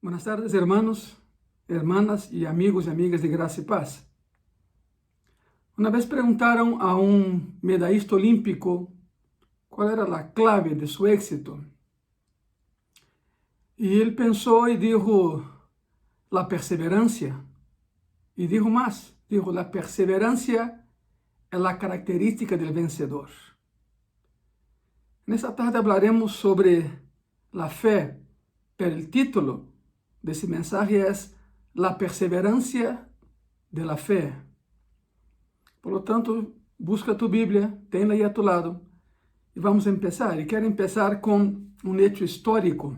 Buenas tardes, hermanos, hermanas y amigos y amigas de Gracia y Paz. Una vez preguntaron a un medallista olímpico cuál era la clave de su éxito. Y él pensó y dijo, la perseverancia. Y dijo más, dijo, la perseverancia es la característica del vencedor. En esta tarde hablaremos sobre la fe, pero el título de ese mensaje es la perseverancia de la fe. Por lo tanto, busca tu Biblia, tenla aí a tu lado e vamos empezar. E quero empezar com um hecho histórico.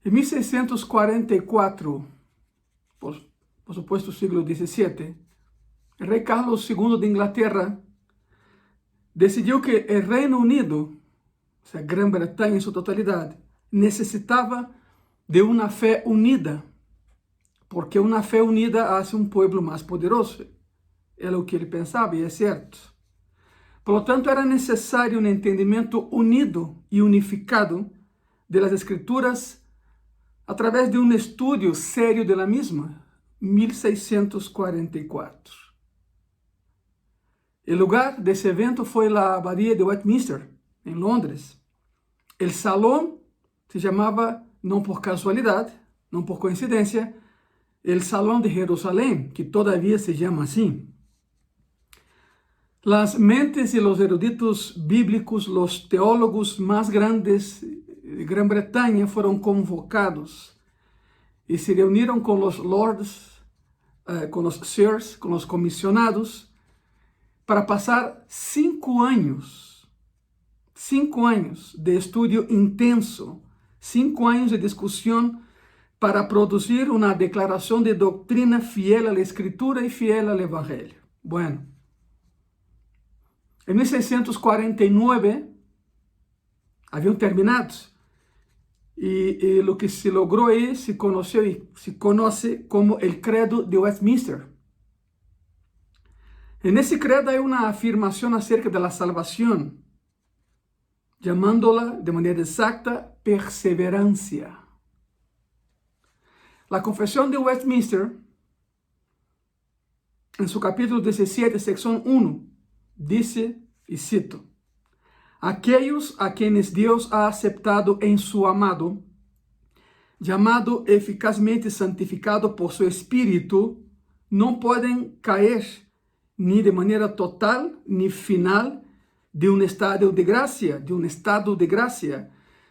Em 1644, por supuesto siglo XVII, el rei Carlos II de Inglaterra decidiu que o Reino Unido, o sea, Grã-Bretanha em sua totalidade, necessitava de uma fé unida, porque uma fé unida hace um povo mais poderoso. Era o que ele pensava e é certo. Por lo tanto, era necessário um entendimento unido e unificado de las Escrituras através de um estudo sério de la misma, 1644. O lugar desse evento foi a Abadia de Westminster, em Londres. O salão se chamava, não por casualidade, não por coincidência, o Salão de Jerusalém, que todavia se chama assim. Las mentes y los eruditos bíblicos, los teólogos más grandes de Gran Bretaña fueron convocados y se reunieron con los lords, con los sirs, con los comisionados, para pasar 5 años de estudio intenso, 5 años de discusión para producir una declaración de doctrina fiel a la Escritura y fiel al Evangelio. Bueno, en 1649 habían terminado y lo que se logró ahí se conoció y se conoce como el Credo de Westminster. En ese credo hay una afirmación acerca de la salvación, llamándola de manera exacta perseverancia. La Confesión de Westminster, en su capítulo 17, sección 1, dice, y cito, aquellos a quienes Dios ha aceptado en su amado, llamado eficazmente santificado por su Espíritu, no pueden caer ni de manera total ni final de un estado de gracia,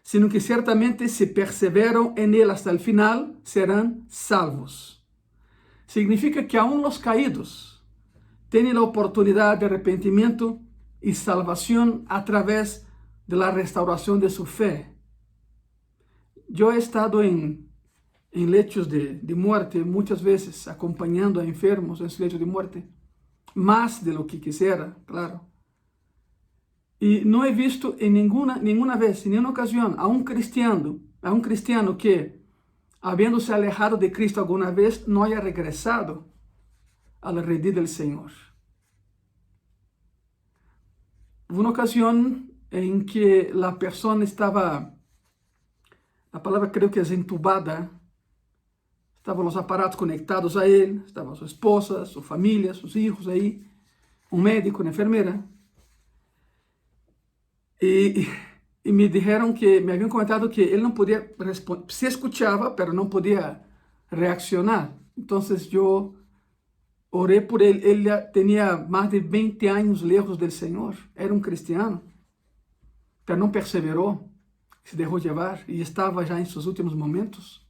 sino que ciertamente si perseveran en él hasta el final, serán salvos. Significa que aún los caídos tienen la oportunidad de arrepentimiento y salvación a través de la restauración de su fe. Yo he estado en lechos de muerte muchas veces, acompañando a enfermos en su lecho de muerte, más de lo que quisiera, claro. Y no he visto en ninguna vez, en ninguna ocasión, a un cristiano que, habiéndose alejado de Cristo alguna vez, no haya regresado a la redil del Señor. Hubo una ocasión en que la persona estaba, la palabra creo que es entubada, estaban los aparatos conectados a él, estaba su esposa, su familia, sus hijos ahí, un médico, una enfermera. Y me dijeron que, me habían comentado que él no podía responder, se escuchaba, pero no podía reaccionar. Entonces yo oré por él. Él ya tenía más de 20 años lejos del Señor, era un cristiano, pero no perseveró, se dejó llevar y estaba ya en sus últimos momentos.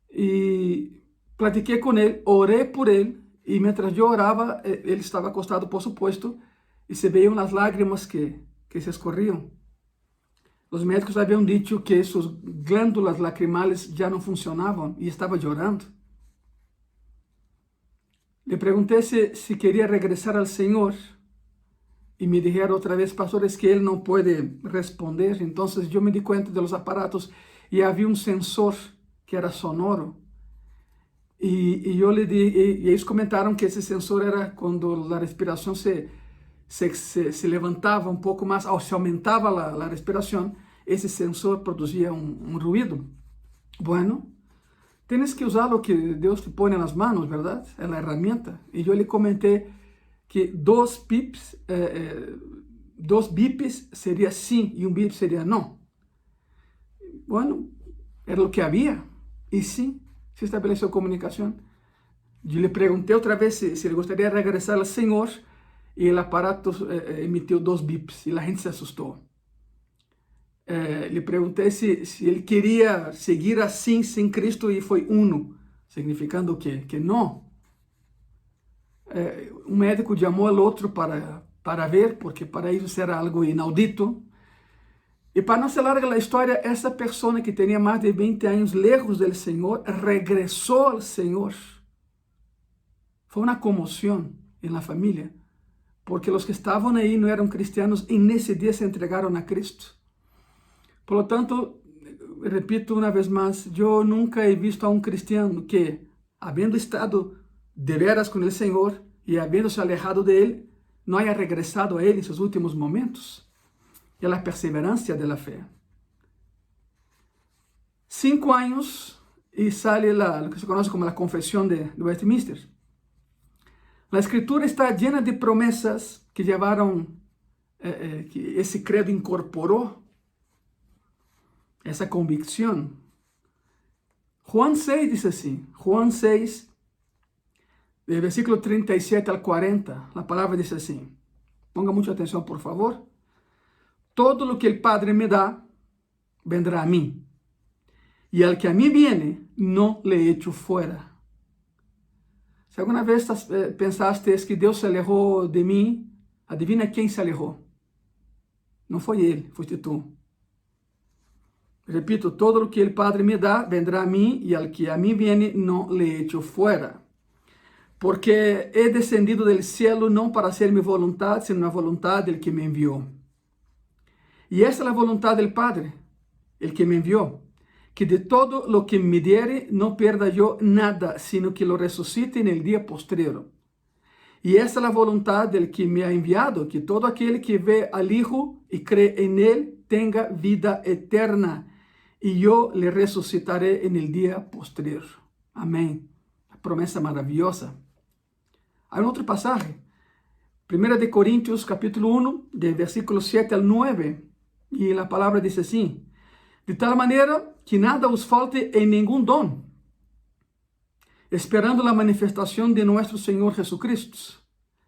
Y platiqué con él, oré por él, y mientras yo oraba, él estaba acostado, por supuesto, y se veían las lágrimas que se escorrían. Los médicos habían dicho que sus glándulas lacrimales ya no funcionaban y estaba llorando. Le pregunté si quería regresar al Señor y me dijeron otra vez, pastor, es que él no puede responder. Entonces yo me di cuenta de los aparatos y había un sensor que era sonoro. Y yo le di, y ellos comentaron que ese sensor era cuando la respiración se levantava um pouco mais, se aumentava a respiração, ese sensor producía un ruido. Bueno, tienes que usar lo que Dios te pone en las manos, ¿verdad? Es la herramienta. Y yo le comenté que dos bips sería sí y un bip sería no. Bueno, era lo que había. Y sí, se estableció comunicación. Yo le pregunté otra vez si le gustaría regresar al Señor y el aparato emitió dos bips y la gente se asustó. Le pregunté si él quería seguir así sin Cristo y fue uno, significando que no. Un médico llamó al otro para ver, porque para ellos era algo inaudito. Y para no hacer larga la historia, esa persona que tenía más de 20 años lejos del Señor, regresó al Señor. Fue una conmoción en la familia, porque los que estaban ahí no eran cristianos y en ese día se entregaron a Cristo. Por lo tanto, repito una vez más, yo nunca he visto a un cristiano que, habiendo estado de veras con el Señor y habiéndose alejado de Él, no haya regresado a Él en sus últimos momentos. Y a la perseverancia de la fe. 5 años y sale lo que se conoce como la Confesión de Westminster. La Escritura está llena de promesas que llevaron, que ese credo incorporó esa convicción. Juan 6 dice así, Juan 6, del versículo 37 al 40, la palabra dice así. Ponga mucha atención, por favor. Todo lo que el Padre me da, vendrá a mí. Y al que a mí viene, no le echo fuera. Si alguna vez pensaste que Dios se alejó de mí, adivina quién se alejó. No fue Él, fuiste tú. Repito, todo lo que el Padre me da, vendrá a mí, y al que a mí viene, no le echo fuera. Porque he descendido del cielo no para hacer mi voluntad, sino la voluntad del que me envió. Y esta es la voluntad del Padre, el que me envió, que de todo lo que me diere no pierda yo nada, sino que lo resucite en el día postrero. Y esta es la voluntad del que me ha enviado, que todo aquel que ve al Hijo y cree en Él tenga vida eterna, y yo le resucitaré en el día postrero. Amén. La promesa maravillosa. Hay un otro pasaje, 1 Corintios capítulo 1, del versículo 7 al 9, y la palabra dice así: de tal manera que nada os falte en ningún don, esperando la manifestación de nuestro Señor Jesucristo,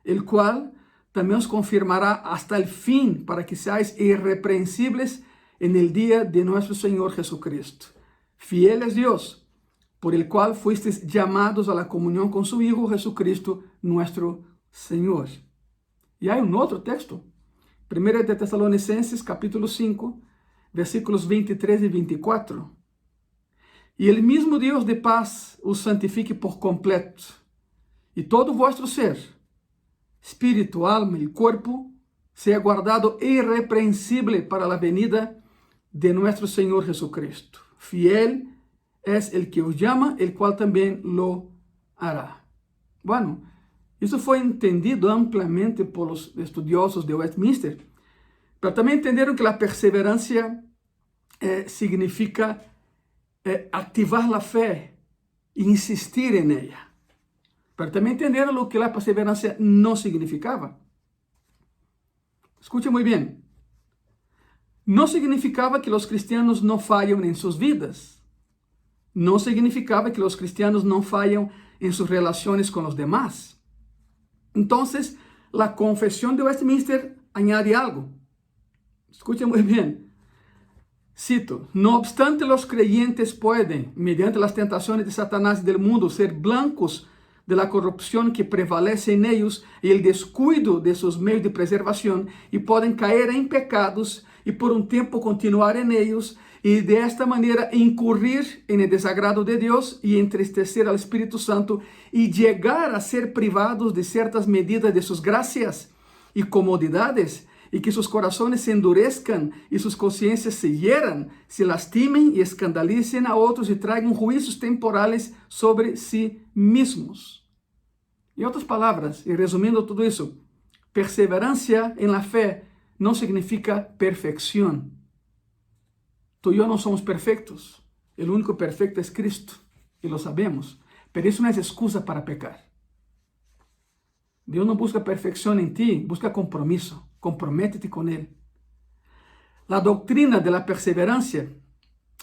el cual también os confirmará hasta el fin, para que seáis irreprensibles en el día de nuestro Señor Jesucristo. Fiel es Dios, por el cual fuisteis llamados a la comunión con su Hijo Jesucristo, nuestro Señor. Y hay un otro texto, 1 de Tesalonicenses capítulo 5, versículos 23 y 24. Y el mismo Dios de paz os santifique por completo, y todo vuestro ser, espíritu, alma y cuerpo, sea guardado irreprensible para la venida de nuestro Señor Jesucristo. Fiel es el que os llama, el cual también lo hará. Bueno, eso fue entendido ampliamente por los estudiosos de Westminster, pero también entendieron que la perseverancia significa activar la fe e insistir en ella. Pero también entendieron lo que la perseverancia no significaba. Escuche muy bien. No significaba que los cristianos no fallan en sus vidas. No significaba que los cristianos no fallan en sus relaciones con los demás. Entonces, la confesión de Westminster añade algo. Escuche muy bien. Cito: no obstante, los creyentes pueden, mediante las tentaciones de Satanás y del mundo, ser blancos de la corrupción que prevalece en ellos y el descuido de sus medios de preservación, y pueden caer en pecados y por un tiempo continuar en ellos, y de esta manera incurrir en el desagrado de Dios y entristecer al Espíritu Santo, y llegar a ser privados de ciertas medidas de sus gracias y comodidades, y que sus corazones se endurezcan y sus conciencias se hieran, se lastimen y escandalicen a otros y traigan juicios temporales sobre sí mismos. En otras palabras, y resumiendo todo eso, perseverancia en la fe no significa perfección. Tú y yo no somos perfectos. El único perfecto es Cristo, y lo sabemos. Pero eso no es excusa para pecar. Dios no busca perfección en ti, busca compromiso. Comprométete con Él. La doctrina de la perseverancia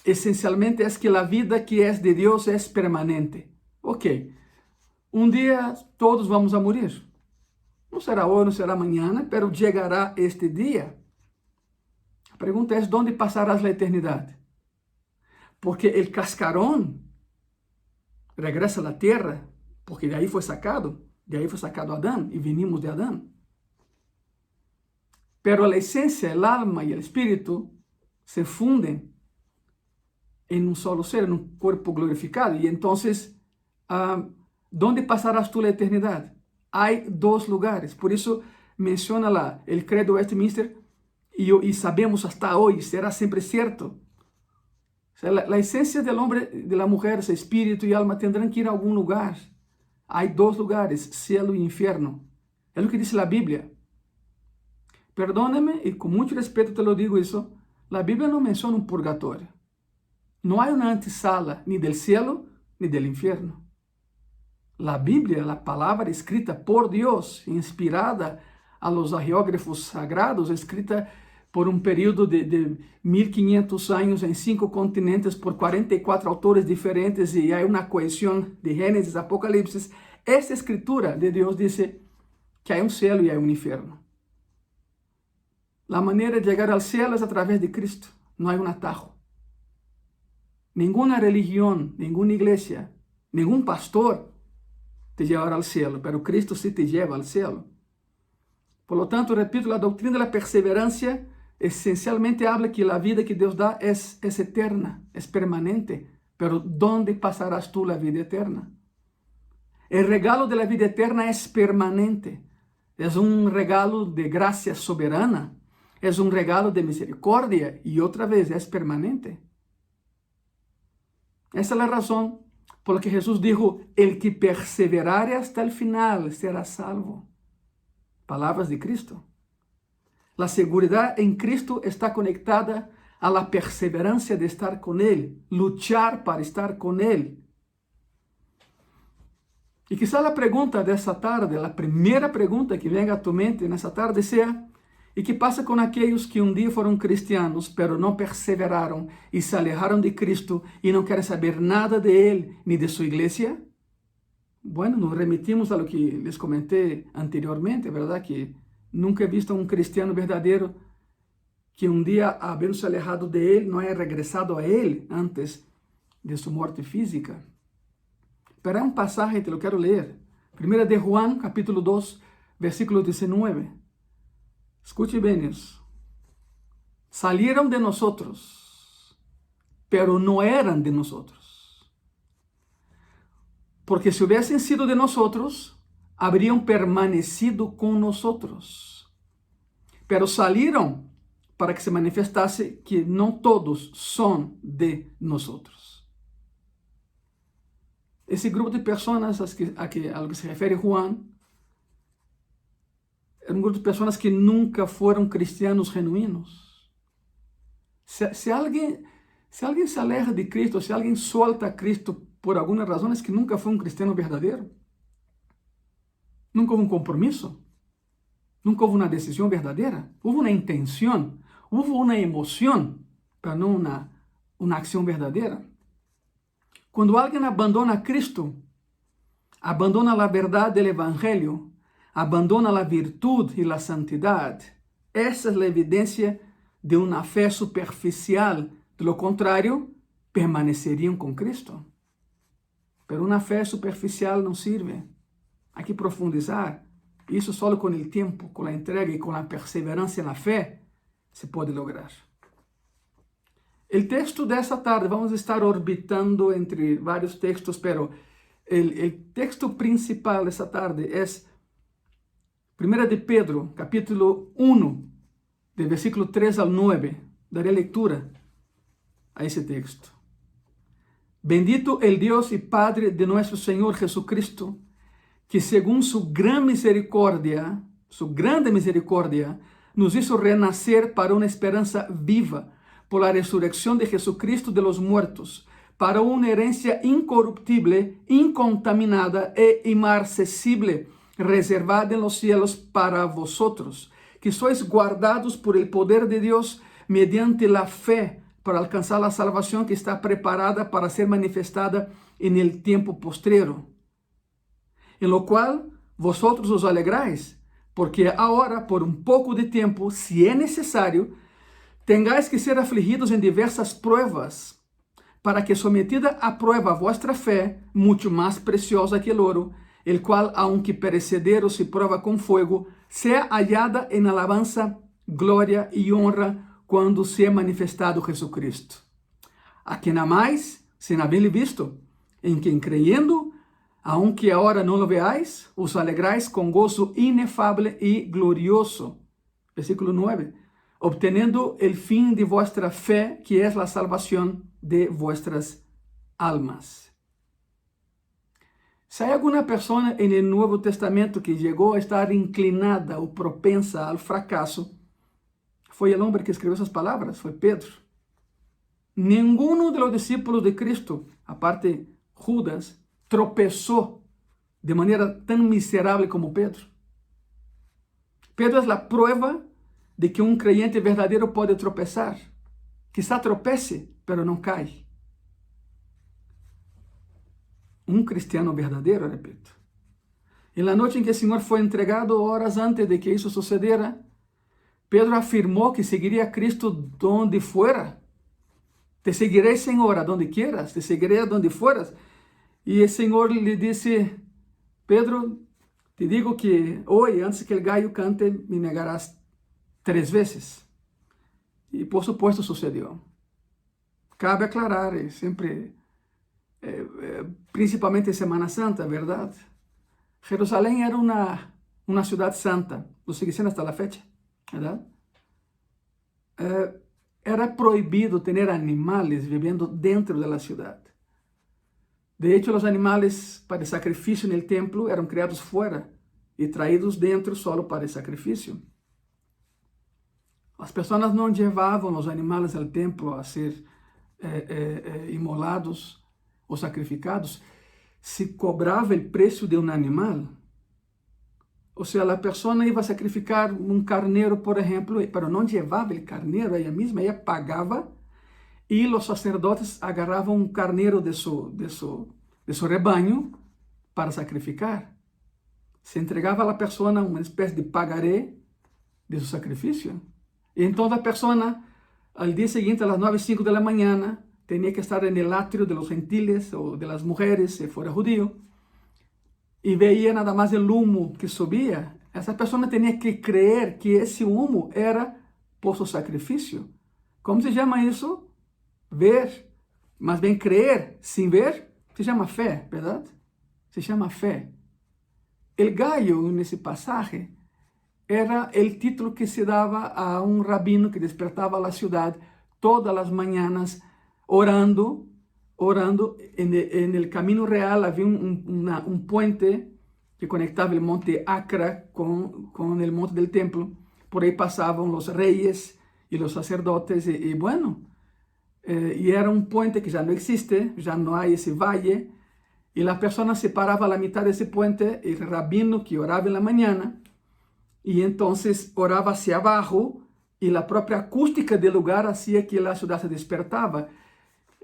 esencialmente es que la vida que es de Dios es permanente. Ok, un día todos vamos a morir. No será hoy, no será mañana, pero llegará este día. La pregunta es, ¿dónde pasarás la eternidad? Porque el cascarón regresa a la tierra, porque de ahí fue sacado Adán, y venimos de Adán. Pero la esencia, el alma y el espíritu se funden en un solo ser, en un cuerpo glorificado. Y entonces, ¿dónde pasarás tú la eternidad? Hay dos lugares. Por eso menciona el credo Westminster, y sabemos hasta hoy, será siempre cierto. O sea, la esencia del hombre, de la mujer, ese espíritu y alma tendrán que ir a algún lugar. Hay dos lugares, cielo y infierno. Es lo que dice la Biblia. Perdóname, y con mucho respeto te lo digo eso, la Biblia no menciona un purgatorio. No hay una antesala ni del cielo ni del infierno. La Biblia, la palabra escrita por Dios, inspirada a los hagiógrafos sagrados, escrita por un periodo de 1500 años en 5 continentes por 44 autores diferentes, y hay una cohesión de Génesis, Apocalipsis. Esta escritura de Dios dice que hay un cielo y hay un infierno. La manera de llegar al cielo es a través de Cristo. No hay un atajo. Ninguna religión, ninguna iglesia, ningún pastor te llevará al cielo, pero Cristo sí te lleva al cielo. Por lo tanto, repito, la doctrina de la perseverancia esencialmente habla que la vida que Dios da es eterna, es permanente. Pero ¿dónde pasarás tú la vida eterna? El regalo de la vida eterna es permanente. Es un regalo de gracia soberana. Es un regalo de misericordia, y otra vez es permanente. Esa es la razón por la que Jesús dijo, el que perseverare hasta el final será salvo. Palabras de Cristo. La seguridad en Cristo está conectada a la perseverancia de estar con Él, luchar para estar con Él. Y quizá la pregunta de esta tarde, la primera pregunta que venga a tu mente en esta tarde sea, ¿y qué pasa con aquellos que un día fueron cristianos, pero no perseveraron y se alejaron de Cristo y no quieren saber nada de Él ni de su iglesia? Bueno, nos remitimos a lo que les comenté anteriormente, ¿verdad? Que nunca he visto a un cristiano verdadero que un día, habiéndose alejado de Él, no haya regresado a Él antes de su muerte física. Pero hay un pasaje, te lo quiero leer. Primera de Juan, capítulo 2, versículo 19. Escuche bien eso. Salieron de nosotros, pero no eran de nosotros. Porque si hubiesen sido de nosotros, habrían permanecido con nosotros. Pero salieron para que se manifestase que no todos son de nosotros. Ese grupo de personas a lo que se refiere Juan, era un grupo de personas que nunca fueron cristianos genuinos. Si alguien se aleja de Cristo, si alguien suelta a Cristo por alguna razón, es que nunca fue un cristiano verdadero. Nunca hubo un compromiso. Nunca hubo una decisión verdadera. Hubo una intención, hubo una emoción, pero no una acción verdadera. Cuando alguien abandona a Cristo, abandona la verdad del Evangelio, abandona la virtud y la santidad. Esa es la evidencia de una fe superficial. De lo contrario, permanecerían con Cristo. Pero una fe superficial no sirve. Hay que profundizar. Y eso solo con el tiempo, con la entrega y con la perseverancia en la fe se puede lograr. El texto de esta tarde, vamos a estar orbitando entre varios textos, pero el texto principal de esta tarde es 1 de Pedro, capítulo 1, del versículo 3 al 9. Daré lectura a ese texto. Bendito el Dios y Padre de nuestro Señor Jesucristo, que según su grande misericordia, nos hizo renacer para una esperanza viva, por la resurrección de Jesucristo de los muertos, para una herencia incorruptible, incontaminada e inmarcesible, reservada en los cielos para vosotros, que sois guardados por el poder de Dios mediante la fe, para alcanzar la salvación que está preparada para ser manifestada en el tiempo postrero. En lo cual vosotros os alegráis, porque ahora, por un poco de tiempo, si es necesario, tengáis que ser afligidos en diversas pruebas, para que sometida a prueba vuestra fe, mucho más preciosa que el oro, el cual, aunque perecedero se prueba con fuego, sea hallada en alabanza, gloria y honra cuando sea manifestado Jesucristo. A quien amáis, sin haberle visto, en quien creyendo, aunque ahora no lo veáis, os alegráis con gozo inefable y glorioso. Versículo 9. Obteniendo el fin de vuestra fe, que es la salvación de vuestras almas. Si hay alguna persona en el Nuevo Testamento que llegó a estar inclinada o propensa al fracaso, fue el hombre que escribió esas palabras, fue Pedro. Ninguno de los discípulos de Cristo, aparte Judas, tropezó de manera tan miserable como Pedro. Pedro es la prueba de que un creyente verdadero puede tropezar. Quizá tropece, pero no cae. Un cristiano verdadero, repito. En la noche en que el Señor fue entregado, horas antes de que eso sucediera, Pedro afirmó que seguiría a Cristo donde fuera. Te seguiré, Señor, a donde quieras, te seguiré a donde fueras. Y el Señor le dice, Pedro, te digo que hoy, antes que el gallo cante, me negarás 3 veces. Y por supuesto sucedió. Cabe aclarar, siempre, principalmente en Semana Santa, ¿verdad? Jerusalén era una ciudad santa, lo sigue siendo hasta la fecha, ¿verdad? Era prohibido tener animales viviendo dentro de la ciudad. De hecho, los animales para el sacrificio en el templo eran criados fuera y traídos dentro solo para el sacrificio. Las personas no llevaban los animales al templo a ser inmolados o sacrificados. Se cobraba el precio de un animal. O sea, la persona iba a sacrificar un carnero, por ejemplo, pero no llevaba el carnero ella misma, ella pagaba y los sacerdotes agarraban un carnero de su rebaño para sacrificar. Se entregaba a la persona una especie de pagaré de su sacrificio. Y entonces la persona, al día siguiente, a las 9:05 de la mañana, tenía que estar en el atrio de los gentiles o de las mujeres, si fuera judío, y veía nada más el humo que subía. Esa persona tenía que creer que ese humo era por su sacrificio. ¿Cómo se llama eso? Ver, más bien creer sin ver, se llama fe, ¿verdad? Se llama fe. El gallo en ese pasaje era el título que se daba a un rabino que despertaba a la ciudad todas las mañanas orando. En el camino real había un puente que conectaba el monte Acra con el monte del templo. Por ahí pasaban los reyes y los sacerdotes y era un puente que ya no existe, ya no hay ese valle, y la persona se paraba a la mitad de ese puente, el rabino que oraba en la mañana, y entonces oraba hacia abajo, y la propia acústica del lugar hacía que la ciudad se despertaba.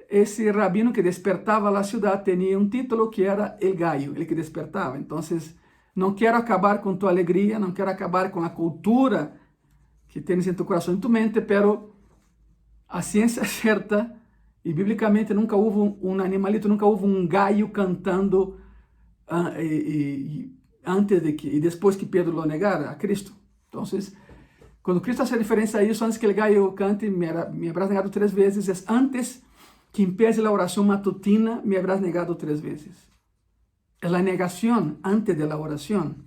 Ese rabino que despertaba la ciudad tenía un título que era el gallo, el que despertaba. Entonces, no quiero acabar con tu alegría, no quiero acabar con la cultura que tienes en tu corazón, en tu mente, pero a ciencia cierta y bíblicamente nunca hubo un animalito, nunca hubo un gallo cantando antes de que, y después que Pedro lo negara a Cristo. Entonces, cuando Cristo hace referencia a eso, antes que el gallo cante, me habrás negado 3 veces, es antes que empiece la oración matutina, me habrás negado 3 veces. Es la negación antes de la oración.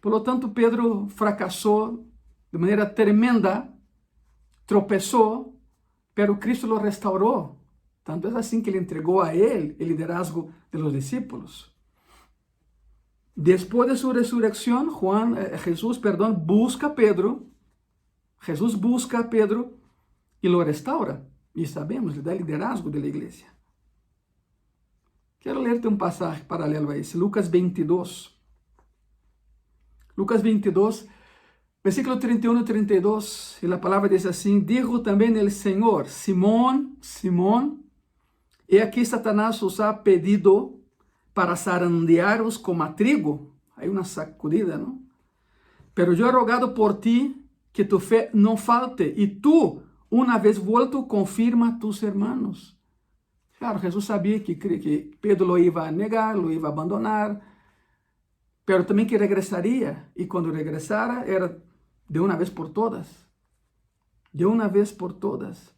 Por lo tanto, Pedro fracasó de manera tremenda, tropezó, pero Cristo lo restauró. Tanto es así que le entregó a él el liderazgo de los discípulos. Después de su resurrección, Jesús busca a Pedro. Jesús busca a Pedro e lo restaura. E sabemos, lhe dá liderazgo da igreja. Quero ler-te um passagem paralelo a esse. Lucas 22. Lucas 22, versículo 31 e 32. E a palavra diz assim: Dijo também el Senhor, Simón, Simón, he aquí Satanás os ha pedido para zarandearos como a trigo. Hay una sacudida, ¿no? Pero yo he rogado por ti que tu fe no falte, y tú, una vez vuelto, confirma a tus hermanos. Claro, Jesús sabía que Pedro lo iba a negar, lo iba a abandonar, pero también que regresaría, y cuando regresara era de una vez por todas. De una vez por todas.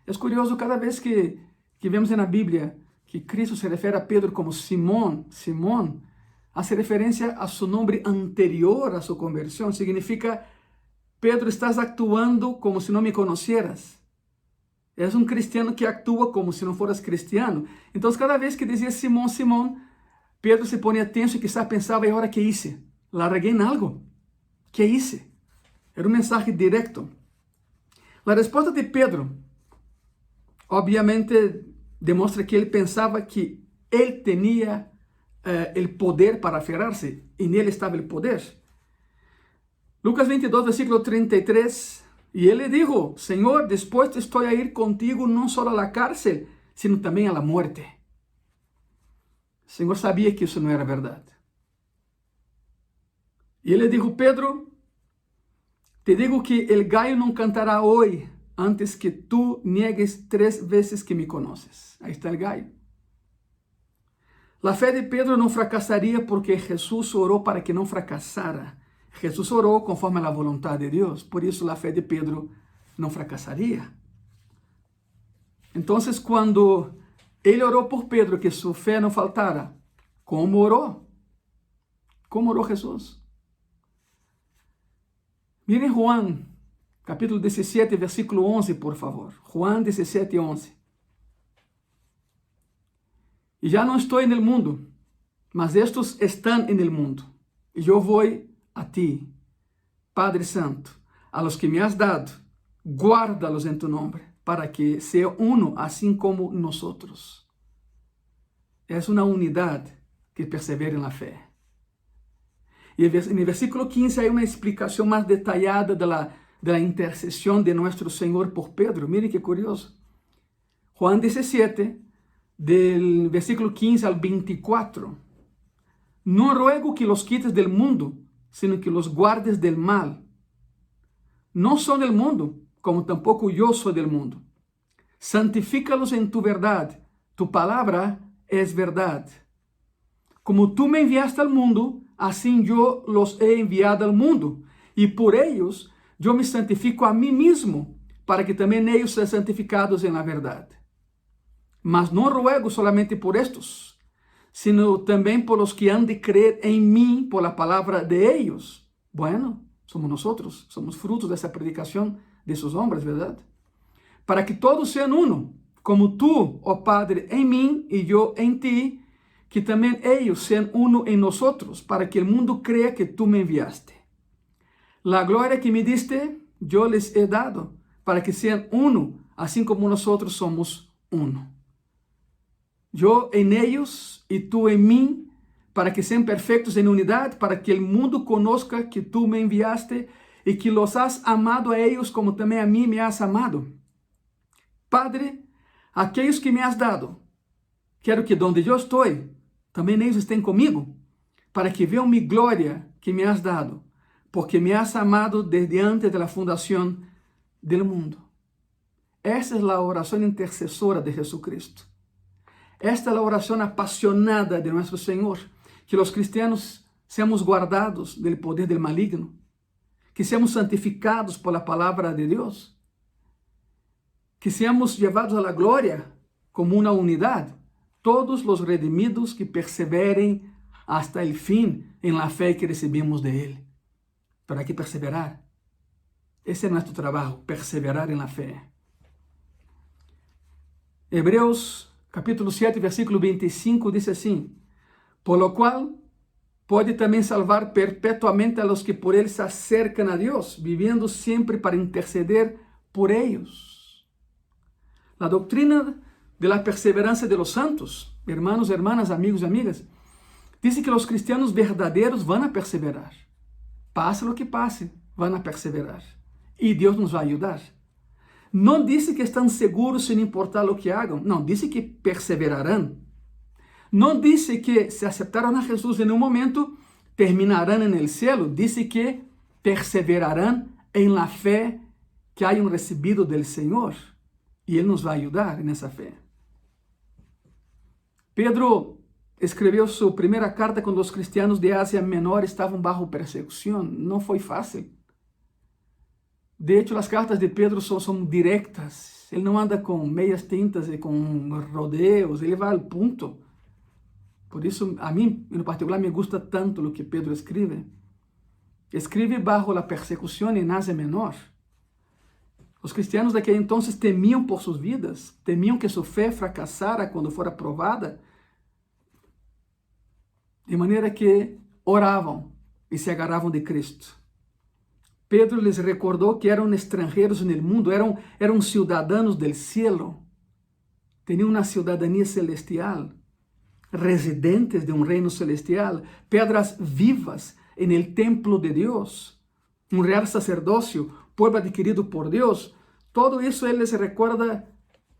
Es curioso, cada vez que vemos en la Biblia que Cristo se refere a Pedro como Simón, Simón, hace referencia a su nombre anterior a su conversión. Significa, Pedro, estás actuando como si no me conocieras. És um cristiano que atua como se não foras cristiano. Então, cada vez que dizia Simão, Simão, Pedro se ponia tenso e quizás pensava, e agora que hice? La reguei em algo. Que hice? Era um mensagem direto. A resposta de Pedro, obviamente, demonstra que ele pensava que ele tinha o poder para aferrar-se, e nele estava o poder. Lucas 22, versículo 33, y él le dijo, Señor, dispuesto estoy a ir contigo no solo a la cárcel, sino también a la muerte. El Señor sabía que eso no era verdad. Y él le dijo, Pedro, te digo que el gallo no cantará hoy antes que tú niegues 3 veces que me conoces. Ahí está el gallo. La fe de Pedro no fracasaría porque Jesús oró para que no fracasara. Jesús oró conforme a la voluntad de Dios. Por eso la fe de Pedro no fracasaría. Entonces, cuando él oró por Pedro que su fe no faltara, ¿cómo oró? ¿Cómo oró Jesús? Miren Juan, capítulo 17, versículo 11, por favor. Juan 17, 11. Y ya no estoy en el mundo, mas estos están en el mundo. Y yo voy a ti, Padre Santo, a los que me has dado, guárdalos en tu nombre, para que sea uno, así como nosotros. Es una unidad que persevera en la fe. Y en el versículo 15 hay una explicación más detallada de la intercesión de nuestro Señor por Pedro. Miren qué curioso. Juan 17, del versículo 15 al 24. No ruego que los quites del mundo, sino que los guardes del mal. No son del mundo, como tampoco yo soy del mundo. Santifícalos en tu verdad. Tu palabra es verdad. Como tú me enviaste al mundo, así yo los he enviado al mundo. Y por ellos yo me santifico a mí mismo, para que también ellos sean santificados en la verdad. Mas no ruego solamente por estos, sino también por los que han de creer en mí por la palabra de ellos. Bueno, somos nosotros, somos frutos de esa predicación de esos hombres, ¿verdad? Para que todos sean uno, como tú, oh Padre, en mí y yo en ti, que también ellos sean uno en nosotros, para que el mundo crea que tú me enviaste. La gloria que me diste, yo les he dado, para que sean uno, así como nosotros somos uno. Yo en ellos y tú en mí, para que sean perfectos en unidad, para que el mundo conozca que tú me enviaste y que los has amado a ellos como también a mí me has amado. Padre, aquellos que me has dado, quiero que donde yo estoy, también ellos estén conmigo, para que vean mi gloria que me has dado, porque me has amado desde antes de la fundación del mundo. Esa es la oración intercesora de Jesucristo. Esta es la oración apasionada de nuestro Señor, que los cristianos seamos guardados del poder del maligno, que seamos santificados por la palabra de Dios, que seamos llevados a la gloria como una unidad, todos los redimidos que perseveren hasta el fin en la fe que recibimos de Él. Pero hay que perseverar. Ese es nuestro trabajo, perseverar en la fe. Hebreos capítulo 7, versículo 25, dice así, por lo cual puede también salvar perpetuamente a los que por él se acercan a Dios, viviendo siempre para interceder por ellos. La doctrina de la perseverancia de los santos, hermanos, hermanas, amigos y amigas, dice que los cristianos verdaderos van a perseverar. Pase lo que pase, van a perseverar. Y Dios nos va a ayudar. No dice que están seguros sin importar lo que hagan. No, dice que perseverarán. No dice que si aceptaron a Jesús en un momento, terminarán en el cielo. Dice que perseverarán en la fe que hayan recibido del Señor. Y Él nos va a ayudar en esa fe. Pedro escreveu sua primeira carta quando os cristianos de Ásia Menor estavam bajo persecução. Não foi fácil. De hecho, as cartas de Pedro são diretas. Ele não anda com meias tintas e com rodeos. Ele vai ao ponto. Por isso, a mim, em particular, me gusta tanto o que Pedro escreve. Escreve bajo a persecução em Ásia Menor. Os cristianos daquele entonces temiam por suas vidas, temiam que sua fé fracassara quando fora provada, de maneira que oravam e se agarravam de Cristo. Pedro les recordou que eram estrangeiros no mundo, eram cidadãos del cielo, tinham uma cidadania celestial, residentes de um reino celestial, pedras vivas en el templo de Deus, um real sacerdócio, pueblo adquirido por Deus. Todo isso Ele les recuerda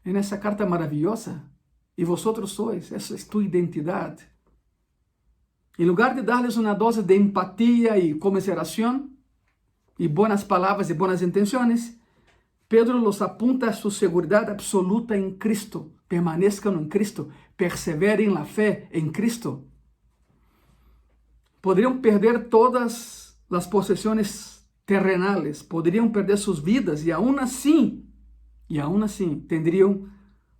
en essa carta maravilhosa. E vosotros sois, essa é tu identidade. Em lugar de darles uma dose de empatia e comiseração, e boas palavras e boas intenções, Pedro los apunta a sua segurança absoluta em Cristo. Permaneçam em Cristo, perseverem na fé em Cristo. Poderiam perder todas as possessões terrenales, poderiam perder suas vidas e aún assim, teriam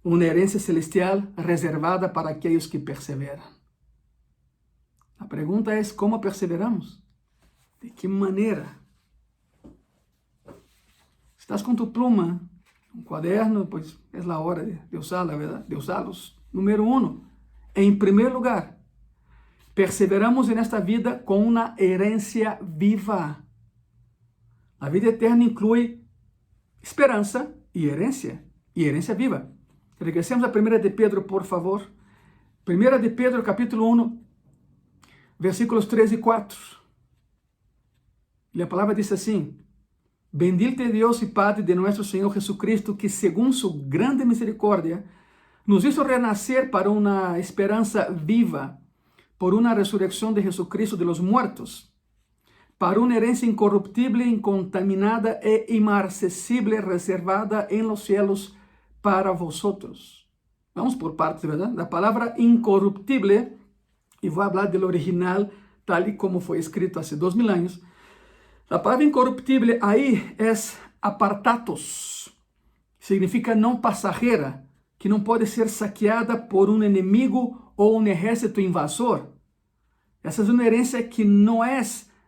uma herança celestial reservada para aqueles que perseveram. A pergunta é: como perseveramos? De que maneira? Estás com tu pluma, um quaderno, pois é a hora de usá-la, verdade? De usá-los. Número 1, em primeiro lugar, perseveramos nesta vida com uma herência viva. A vida eterna inclui esperança e herência viva. Regressemos a 1 de Pedro, por favor. 1 de Pedro, capítulo 1, versículos 3 e 4. E a palavra diz assim: Bendito Deus e Padre de nosso Senhor Jesucristo, que segundo sua grande misericórdia, nos hizo renascer para uma esperança viva, por uma ressurreição de Jesucristo de los muertos, para uma herencia incorruptible, incontaminada e imarcesible, reservada en los cielos para vosotros. Vamos por partes, ¿verdad? La palabra incorruptible, y voy a hablar del original tal y como fue escrito hace 2000 años. La palabra incorruptible ahí es apartatos, significa não passageira, que não pode ser saqueada por um inimigo ou um exército invasor. Essa é uma herência que não é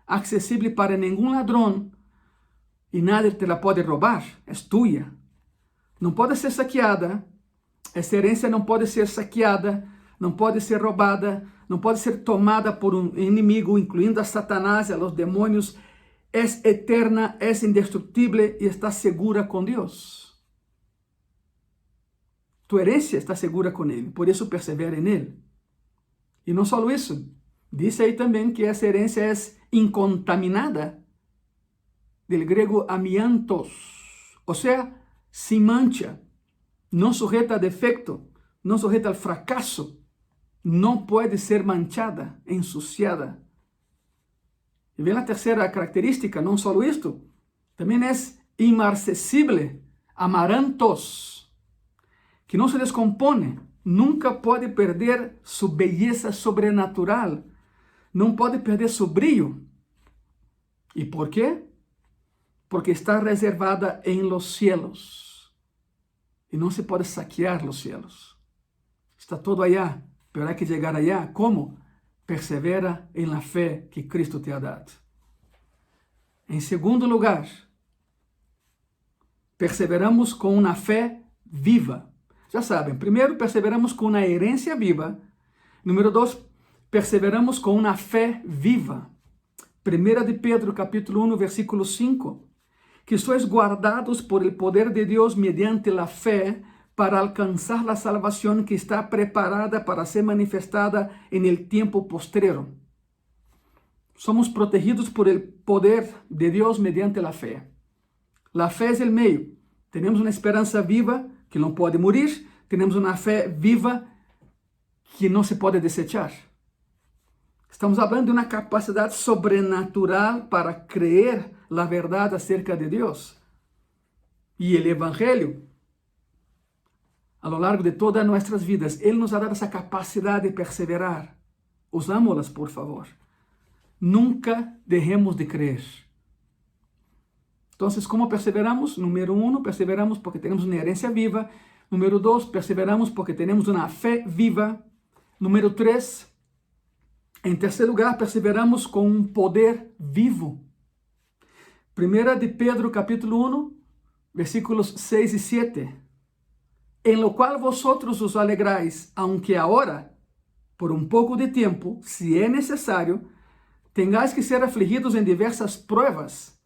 acessível para nenhum ladrão e nadie te la pode roubar, é tuya. Não pode ser saqueada, essa herência não pode ser saqueada, não pode ser roubada, não pode ser tomada por um inimigo, incluindo a Satanás e a los demônios. É eterna, é indestrutível e está segura com Deus. Tu herência está segura com Ele, por isso persevera em Ele. E não só isso, diz aí também que essa herência é incontaminada, del grego amiantos, ou seja, sem mancha, não sujeita a defecto, não sujeita ao fracasso, não pode ser manchada, ensuciada. E vem a terceira característica, não só isto, também é imarcesible, amarantos, que não se descompone, nunca pode perder sua beleza sobrenatural, não pode perder seu brilho. E por quê? Porque está reservada em los cielos. E não se pode saquear los cielos. Está todo allá, pero hay que llegar allá. ¿Cómo? Persevera en la fé que Cristo te ha dado. Em segundo lugar, perseveramos com uma fé viva. Já sabem, primeiro, perseveramos com uma herência viva. Número 2, perseveramos com uma fé viva. 1 de Pedro, capítulo 1, versículo 5. Que sois guardados por el poder de Deus mediante la fé para alcanzar la salvación que está preparada para ser manifestada en el tiempo postrero. Somos protegidos por el poder de Dios mediante la fe. La fe es el medio. Tenemos una esperanza viva que no puede morir. Tenemos una fe viva que no se puede desechar. Estamos hablando de una capacidad sobrenatural para creer la verdad acerca de Dios. Y el Evangelio, a lo largo de todas nuestras vidas, Él nos ha dado esa capacidad de perseverar. Usámoslas, por favor. Nunca dejemos de creer. Entonces, ¿cómo perseveramos? Número 1, perseveramos porque tenemos una herencia viva. Número 2, perseveramos porque tenemos una fe viva. Número 3, en tercer lugar, perseveramos con un poder vivo. Primera de Pedro, capítulo 1, versículos 6 y 7. En lo cual vosotros os alegráis, aunque ahora, por un poco de tiempo, si es necesario, tengáis que ser afligidos en diversas pruebas,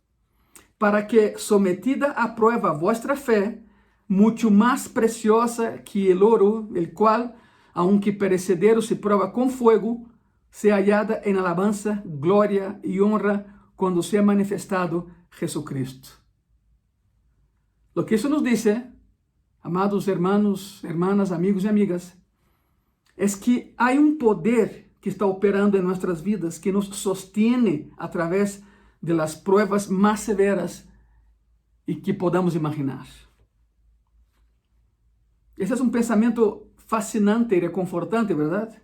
para que, sometida a prueba vuestra fe, mucho más preciosa que el oro, el cual, aunque perecedero se prueba con fuego, sea hallada en alabanza, gloria y honra cuando sea manifestado Jesucristo. Lo que eso nos dice, amados hermanos, hermanas, amigos y amigas, es que hay un poder que está operando en nuestras vidas, que nos sostiene a través de las pruebas más severas y que podamos imaginar. Ese es un pensamiento fascinante y reconfortante, ¿verdad?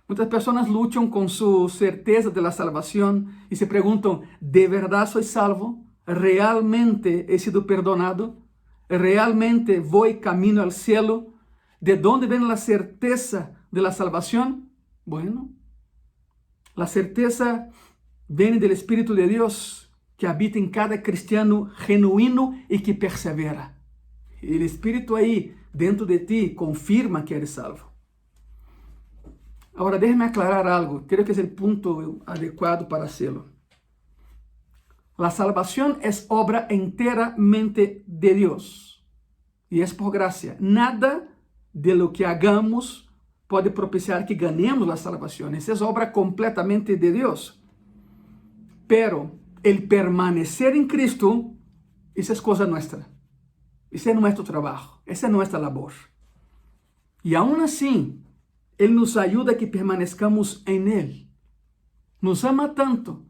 Muchas personas luchan con su certeza de la salvación y se preguntan, ¿de verdad soy salvo? ¿Realmente he sido perdonado? ¿Realmente voy camino al cielo? ¿De dónde viene la certeza de la salvación? Bueno, la certeza viene del Espíritu de Dios que habita en cada cristiano genuino y que persevera. El Espíritu ahí dentro de ti confirma que eres salvo. Ahora déjeme aclarar algo, creo que es el punto adecuado para hacerlo. La salvación es obra enteramente de Dios y es por gracia. Nada de lo que hagamos puede propiciar que ganemos la salvación. Esa es obra completamente de Dios. Pero el permanecer en Cristo, esa es cosa nuestra. Ese es nuestro trabajo, esa es nuestra labor. Y aún así, Él nos ayuda a que permanezcamos en Él. Nos ama tanto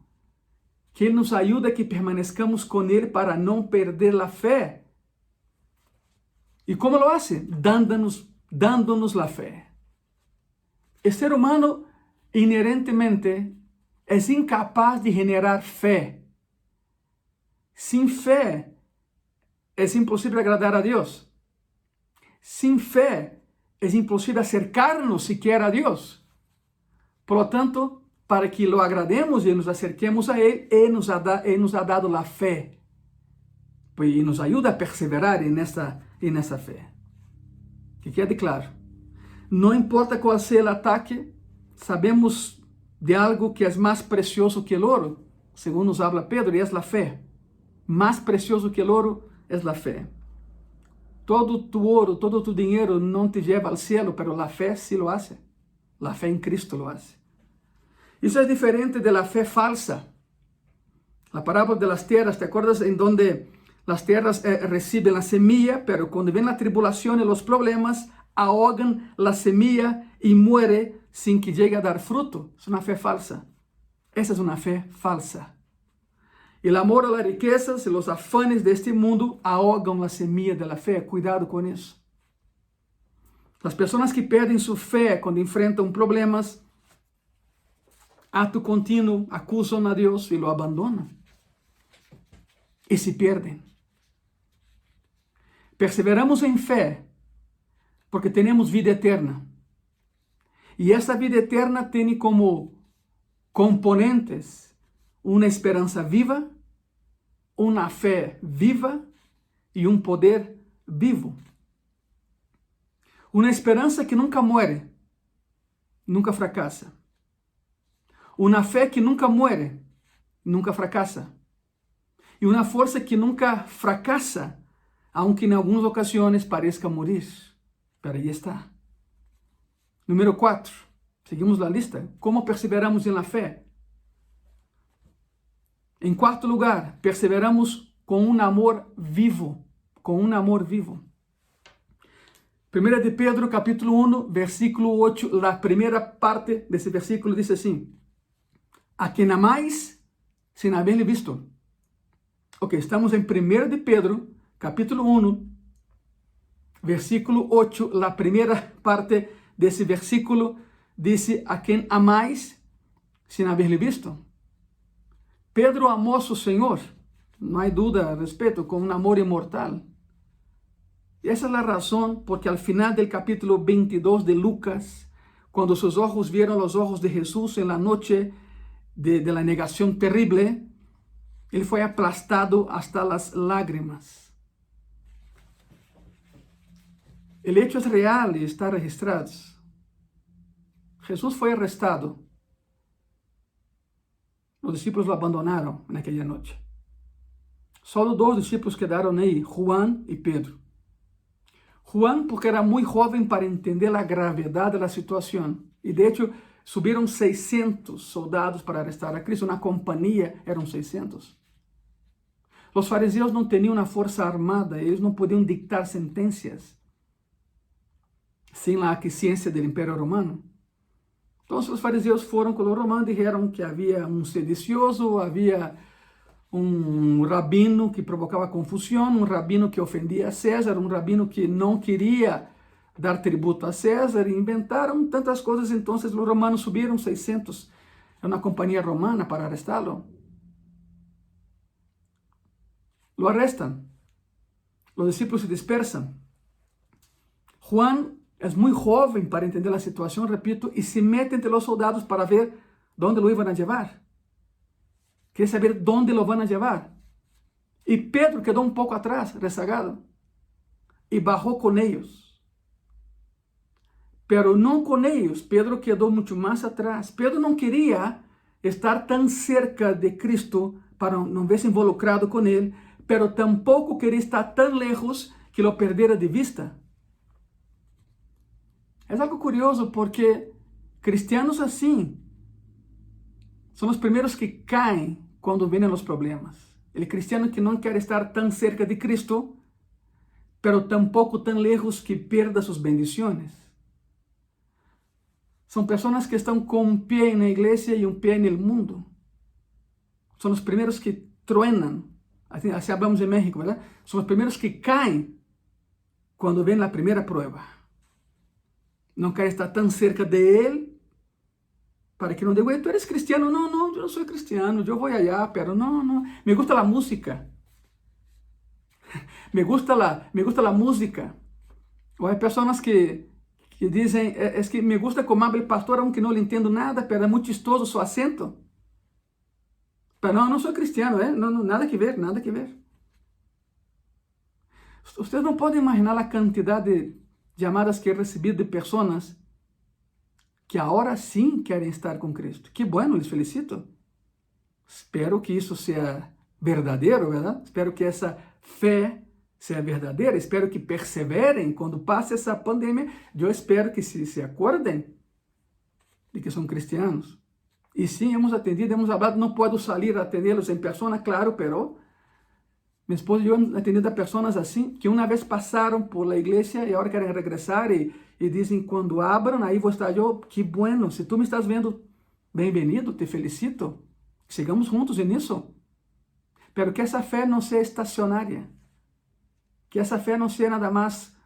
que Él nos ayuda a que permanezcamos con Él para no perder la fe. ¿Y cómo lo hace? Dándonos la fe. El ser humano inherentemente es incapaz de generar fe. Sin fe es imposible agradar a Dios. Sin fe es imposible acercarnos siquiera a Dios. Por lo tanto, para que lo agrademos y nos acerquemos a Él, Él nos ha dado la fe. Y nos ayuda a perseverar en esa fe. Que quede claro. No importa cuál sea el ataque, sabemos de algo que es más precioso que el oro, según nos habla Pedro, y es la fe. Más precioso que el oro es la fe. Todo tu oro, todo tu dinero no te lleva al cielo, pero la fe sí lo hace. La fe en Cristo lo hace. Eso es diferente de la fe falsa. La parábola de las tierras, ¿te acuerdas? En donde las tierras reciben la semilla, pero cuando viene la tribulación y los problemas, ahogan la semilla y muere sin que llegue a dar fruto. Es una fe falsa. Esa es una fe falsa. El amor a las riquezas y los afanes de este mundo ahogan la semilla de la fe. Cuidado con eso. Las personas que pierden su fe cuando enfrentan problemas, acto continuo, acusan a Dios y lo abandonan. Y se pierden. Perseveramos en fe porque tenemos vida eterna. Y esa vida eterna tiene como componentes una esperanza viva, una fe viva y un poder vivo. Una esperanza que nunca muere, nunca fracasa. Una fe que nunca muere, nunca fracasa. Y una fuerza que nunca fracasa, aunque en algunas ocasiones parezca morir. Pero ahí está. Número 4. Seguimos la lista. ¿Cómo perseveramos en la fe? En cuarto lugar, perseveramos con un amor vivo. Con un amor vivo. Primera de Pedro, capítulo 1, versículo 8, la primera parte de ese versículo dice así: a quien amáis sin haberle visto. Ok, estamos en Primera de Pedro, capítulo 1, versículo 8, la primera parte de ese versículo dice: a quien amáis sin haberle visto. Pedro amó a su Señor, no hay duda al respecto, con un amor inmortal. Y esa es la razón porque al final del capítulo 22 de Lucas, cuando sus ojos vieron los ojos de Jesús en la noche de la negación terrible, él fue aplastado hasta las lágrimas. El hecho es real y está registrado. Jesús fue arrestado. Los discípulos lo abandonaron en aquella noche. Solo 2 discípulos quedaron ahí, Juan y Pedro. Juan, porque era muy joven para entender la gravedad de la situación. Y de hecho, subieron 600 soldados para arrestar a Cristo. Una compañía eran 600. Los fariseos no tenían una fuerza armada. Ellos no podían dictar sentencias sin la aquiescencia del Imperio Romano. Entonces los fariseos fueron con los romanos y dijeron que había un sedicioso, había un rabino que provocaba confusión, un rabino que ofendía a César, un rabino que no quería dar tributo a César, e inventaron tantas cosas. Entonces los romanos subieron 600 a una compañía romana para arrestarlo. Lo arrestan, los discípulos se dispersan. Juan es muy joven para entender la situación, repito, y se mete entre los soldados para ver dónde lo iban a llevar. Quer saber dónde lo van a llevar. Y Pedro quedó un poco atrás, rezagado, y bajó con ellos. Pero no con ellos, Pedro quedó mucho más atrás. Pedro no quería estar tan cerca de Cristo para no verse involucrado con él, pero tampoco quería estar tan lejos que lo perdiera de vista. Es algo curioso porque cristianos así son los primeros que caen cuando vienen los problemas. El cristiano que no quiere estar tan cerca de Cristo, pero tampoco tan lejos que pierda sus bendiciones. Son personas que están con un pie en la iglesia y un pie en el mundo. Son los primeros que truenan. Así hablamos en México, ¿verdad? Son los primeros que caen cuando ven la primera prueba. No quiere estar tan cerca de él para que no diga: tú eres cristiano. No, yo no soy cristiano, yo voy allá, pero no. Me gusta la música. me gusta la música. O hay personas que dicen: es que me gusta cómo habla el pastor, aunque no le entiendo nada, pero es muy chistoso su acento. Pero no soy cristiano, no, nada que ver, nada que ver. Ustedes no pueden imaginar la cantidad de llamadas que he recibido de personas que ahora sí quieren estar con Cristo. Qué bueno, les felicito. Espero que eso sea verdadero, ¿verdad? Espero que esa fe sea verdadera. Espero que perseveren cuando pase esa pandemia. Yo espero que se acuerden de que son cristianos. Y sí, hemos atendido, hemos hablado. No puedo salir a atenderlos en persona, claro, pero mi esposo y yo hemos atendido a personas así, que una vez pasaron por la iglesia y ahora quieren regresar y dicen: cuando abran, ahí voy a estar yo. Qué bueno, si tú me estás viendo, bienvenido, te felicito. Sigamos juntos en eso. Pero que esa fe no sea estacionaria. Que esa fe no sea nada más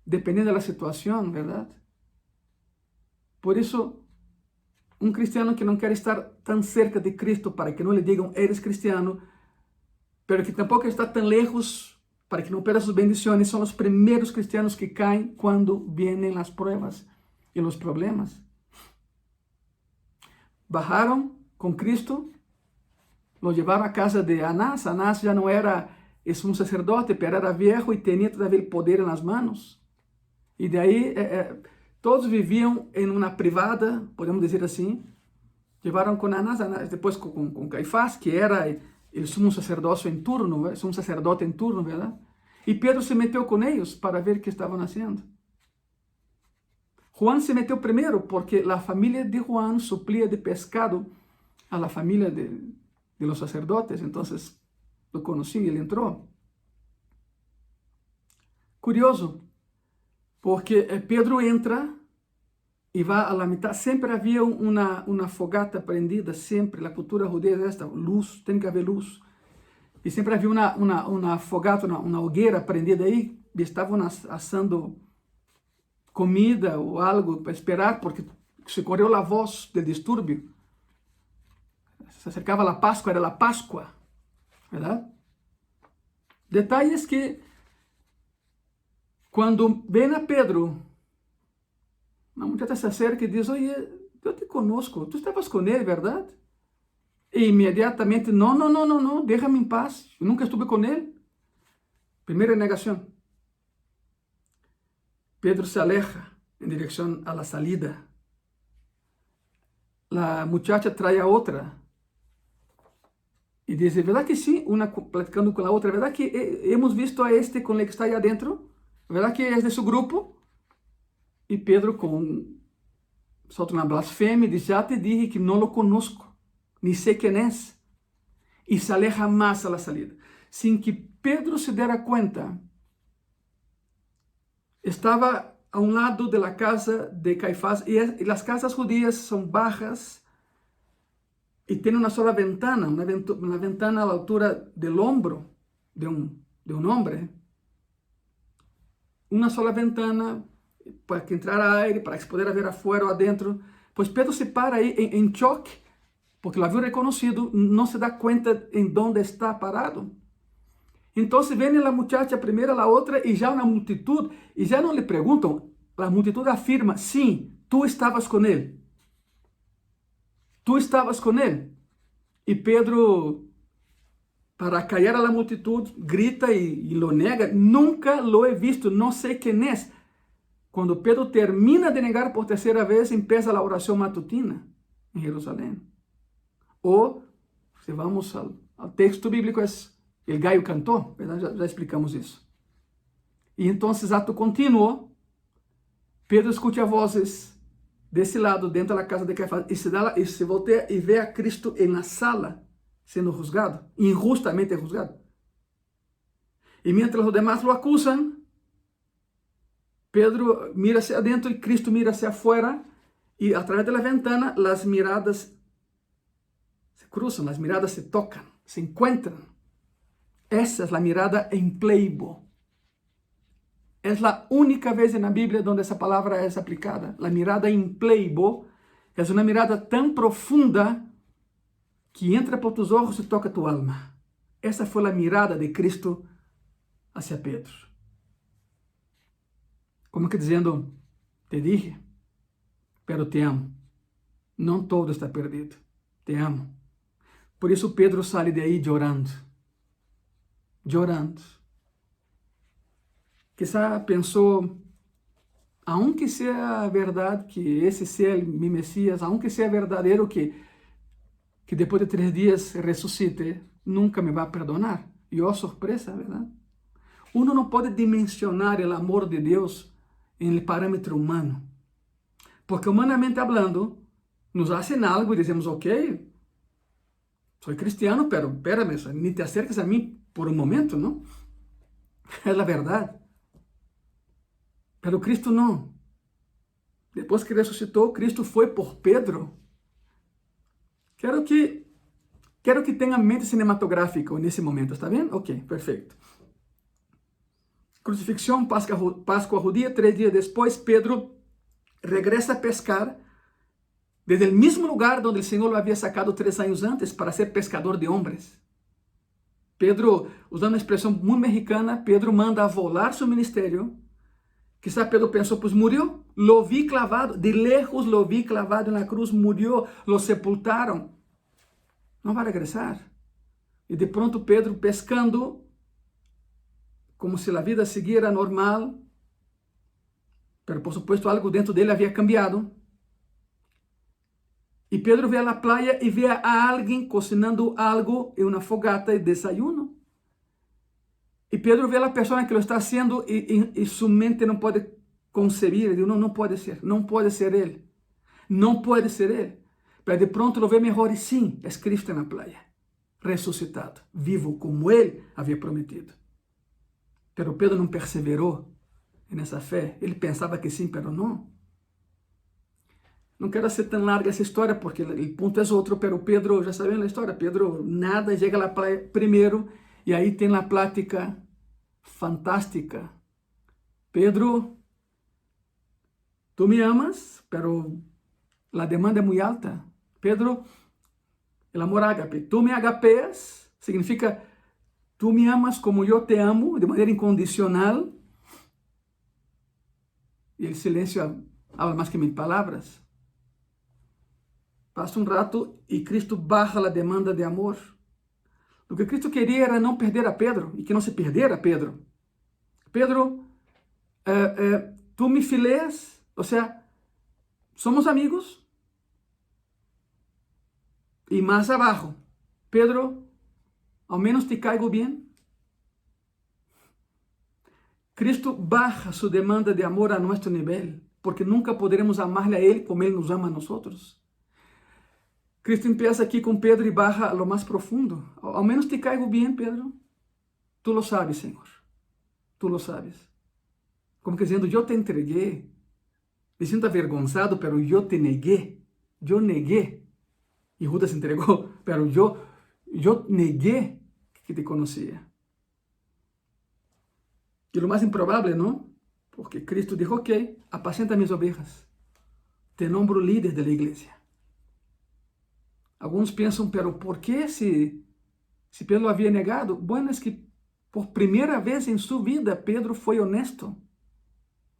dependiendo de la situación, ¿verdad? Por eso, un cristiano que no quiere estar tan cerca de Cristo para que no le digan: eres cristiano, pero que tampoco está tan lejos para que no pierda sus bendiciones, son los primeros cristianos que caen cuando vienen las pruebas y los problemas. Bajaron con Cristo, lo llevaron a casa de Anás. Anás ya no era un sacerdote, pero era viejo y tenía todavía el poder en las manos. Y de ahí todos vivían en una privada, podemos decir así. Llevaron con Anás, después con Caifás, que era el sumo sacerdocio en turno, un sacerdote en turno, ¿verdad? Y Pedro se metió con ellos para ver qué estaban haciendo. Juan se meteu primeiro porque a família de Juan suplia de pescado a la família de los sacerdotes, então lo conhecia e ele entrou. Curioso, porque Pedro entra e vai à mitad. Sempre havia uma fogata prendida, sempre. A cultura judia é esta, luz, tem que haver luz. E sempre havia uma fogata, uma hogueira prendida aí, e estavam assando comida ou algo para esperar, porque se correu a voz do distúrbio. Se acercava a Páscoa, era a Páscoa, verdade? Detalhes que, quando vem a Pedro, uma mulher se acerca e diz: oye, eu te conozco, tu estavas com ele, verdade? E imediatamente, não, déjame em paz, eu nunca estuve com ele. Primeira negação. Pedro se aleja em direção à salida. A muchacha traz a outra e diz: verdade que sim, uma platicando com a outra, verdade que hemos visto a este com ele que está aí adentro, verdade que é de seu grupo? E Pedro, solta uma blasfêmia, diz: já te dije que não lo conozco, nem sei quem é. E se aleja mais a la salida. Sem que Pedro se dera conta, estava a um lado da casa de Caifás, e as casas judías são bajas e tem uma sola ventana, uma ventana à altura do ombro de um homem. Uma sola ventana para que entrara aire, para que se pudesse ver afuera ou adentro. Pois Pedro se para aí em choque, porque lo havia reconhecido, não se dá conta em onde está parado. Então vem a muchacha primeiro, a outra, e já uma multitud, e já não lhe perguntam, a multitud afirma: sim, tu estavas com ele. Tu estavas com ele. E Pedro, para callar a multitud, grita e lo nega: nunca lo he visto, não sei quem é. Quando Pedro termina de negar por terceira vez, empieza a oração matutina em Jerusalém. Ou, se vamos ao texto bíblico, é o gallo cantou, já explicamos isso. E então, ato contínuo, Pedro escuta vozes desse lado, dentro da casa de Caifás, e se voltea e vê a Cristo na sala, sendo juzgado, injustamente juzgado. E mientras os demás lo acusam, Pedro mira hacia adentro e Cristo mira hacia afuera, e a través de la ventana as miradas se cruzam, as miradas se tocam, se encontram. Essa é a mirada em pleibo. É a única vez na Bíblia onde essa palavra é aplicada. A mirada em pleibo é uma mirada tão profunda que entra por tus olhos e toca tu alma. Essa foi a mirada de Cristo hacia Pedro. Como que dizendo: te dije, pero te amo. Não todo está perdido. Te amo. Por isso Pedro sai de aí chorando. Quizá pensou: aunque seja verdade que esse seja mi Messias, aunque seja verdadeiro que depois de 3 dias ressuscite, nunca me vai perdonar. E oh, surpresa, verdade? Uno não pode dimensionar o amor de Deus em el parâmetro humano. Porque humanamente hablando, nos hacen algo e dizemos: ok, soy cristiano, pero espérame, ni te acerques a mí por un momento, ¿no? Es la verdad. Pero Cristo no. Depois que ressuscitou, Cristo foi por Pedro. Quero que tenha mente cinematográfica nesse momento, está bem? Ok, perfeito. Crucifixão, Páscoa judia, 3 dias depois, Pedro regressa a pescar desde o mesmo lugar onde o Senhor o havia sacado 3 anos antes para ser pescador de homens. Pedro, usando uma expressão muito mexicana, Pedro manda a volar seu ministério. Quizá Pedro pensou: pues murió, lo vi clavado, de lejos lo vi clavado na cruz, murió, lo sepultaram. Não vai regressar. E de pronto Pedro pescando, como se a vida seguira normal, pero por supuesto algo dentro dele havia cambiado. E Pedro vê a praia e vê a alguém cocinando algo em uma fogata e desayuno. E Pedro vê a pessoa que lo está fazendo e sua mente não pode concebir. Digo, não pode ser, não pode ser ele. Não pode ser ele. Pero de pronto lo vê melhor e sim, é Cristo na playa, ressuscitado, vivo como ele havia prometido. Pero Pedro não perseverou nessa fé. Ele pensava que sim, pero não. Não quero ser tão larga essa história, porque o ponto é outro, pero Pedro, já sabem a história, Pedro nada, chega à praia primeiro, e aí tem a plática fantástica. Pedro, tu me amas, pero a demanda é muito alta. Pedro, el amor ágape, tu me agapeas, significa, tu me amas como eu te amo, de maneira incondicional, e o silêncio habla mais que mil palavras. Passa rato e Cristo baja a demanda de amor. O que Cristo queria era não perder a Pedro, e que não se perdera a Pedro. Pedro, tu me fileas, ou seja, somos amigos. E mais abaixo, Pedro, ao menos te caigo bem. Cristo baja sua demanda de amor a nosso nível, porque nunca poderemos amar-lhe a Ele como Ele nos ama a nós. Cristo empieza aqui com Pedro e baja a lo mais profundo. Ao menos te caigo bem, Pedro. Tu lo sabes, Senhor. Tu lo sabes. Como que dizendo, eu te entreguei. Me sinto avergonzado, pero eu te neguei. Eu neguei. E Judas se entregou, pero eu neguei que te conhecia. E o mais improvável, não? Porque Cristo disse, ok, apacenta minhas ovelhas. Te nombro líder da igreja. Alguns pensam, pero por que se Pedro havia negado? Bueno, é que por primeira vez em sua vida, Pedro foi honesto.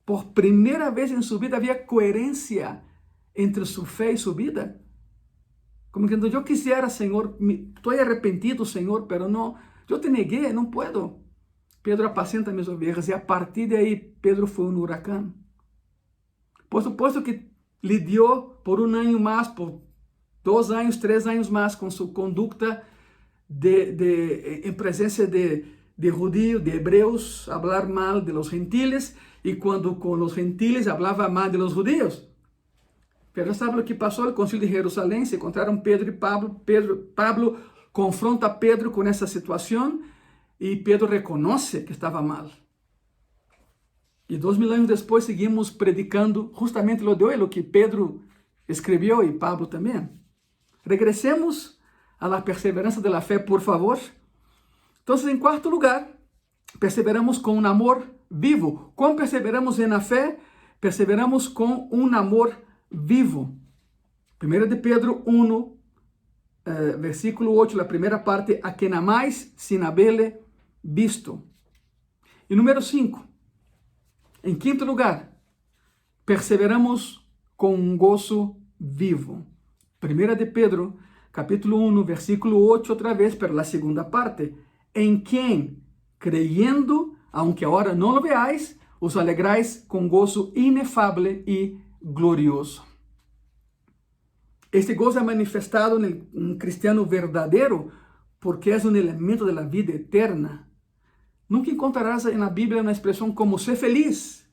Por primeira vez em sua vida havia coerência entre sua fé e sua vida. Como que eu quisiera, Senhor, estou arrependido, Senhor, pero não, eu te neguei, não puedo. Pedro apacenta minhas ovelhas, e a partir de aí, Pedro foi um huracão. Por supuesto que lidiou por um ano mais, por 2 anos, 3 anos mais, com sua conduta em presença de judíos, de hebreus, falar mal de los gentiles, e quando com os gentiles falava mal de los judíos. Pero sabe o que passou? No Concílio de Jerusalém se encontraram Pedro e Pablo. Pablo confronta Pedro com essa situação e Pedro reconhece que estava mal. E 2000 anos depois seguimos predicando justamente lo de hoje, o que Pedro escreveu e Pablo também. Regressemos a la perseverança de la fé, por favor. Então, em quarto lugar, perseveramos com um amor vivo. Como perseveramos na fé? Perseveramos com um amor vivo. 1 de Pedro 1, versículo 8, a primeira parte, a quem amais sin haberle visto. E número 5, em quinto lugar, perseveramos com um gozo vivo. 1 de Pedro, capítulo 1, versículo 8, outra vez, para a segunda parte, em quem, creyendo, aunque agora não lo veáis, os alegrais com gozo inefável e glorioso. Este gozo é manifestado em um cristiano verdadeiro porque é um elemento da vida eterna. Nunca encontrarás na Bíblia uma expressão como ser feliz,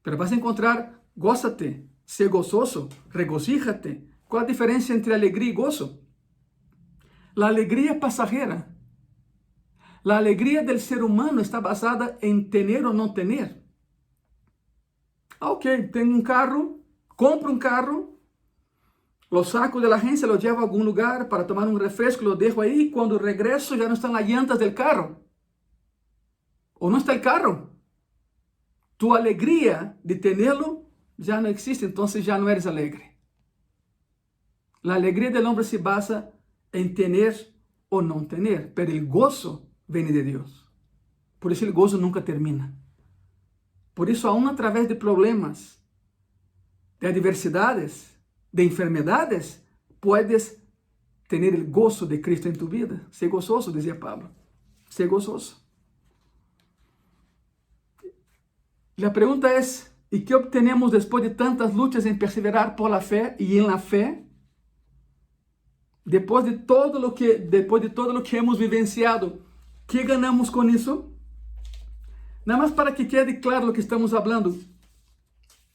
mas vas a encontrar gózate, ser gozoso, regocíjate. Qual a diferença entre alegria e gozo? A alegria é passageira. A alegria do ser humano está basada em ter ou não ter. Ok, tenho um carro, compro um carro, lo saco de la agencia, lo llevo a algum lugar para tomar um refresco, lo dejo aí, quando regresso já não estão as llantas del carro. Ou não está o carro. Tu alegria de tê-lo já não existe, então já não eres alegre. A alegria do homem se basa em ter ou não ter, pero o gozo vem de Deus. Por isso o gozo nunca termina. Por isso, aún através de problemas, de adversidades, de enfermedades, puedes ter o gozo de Cristo em tu vida. Ser gozoso, dizia Pablo. Ser gozoso. E a pergunta é, e que obtenemos depois de tantas lutas em perseverar por la fé e em la fé? Depois de todo o que hemos vivenciado, que ganhamos com isso? Nada más para que quede claro lo que estamos hablando.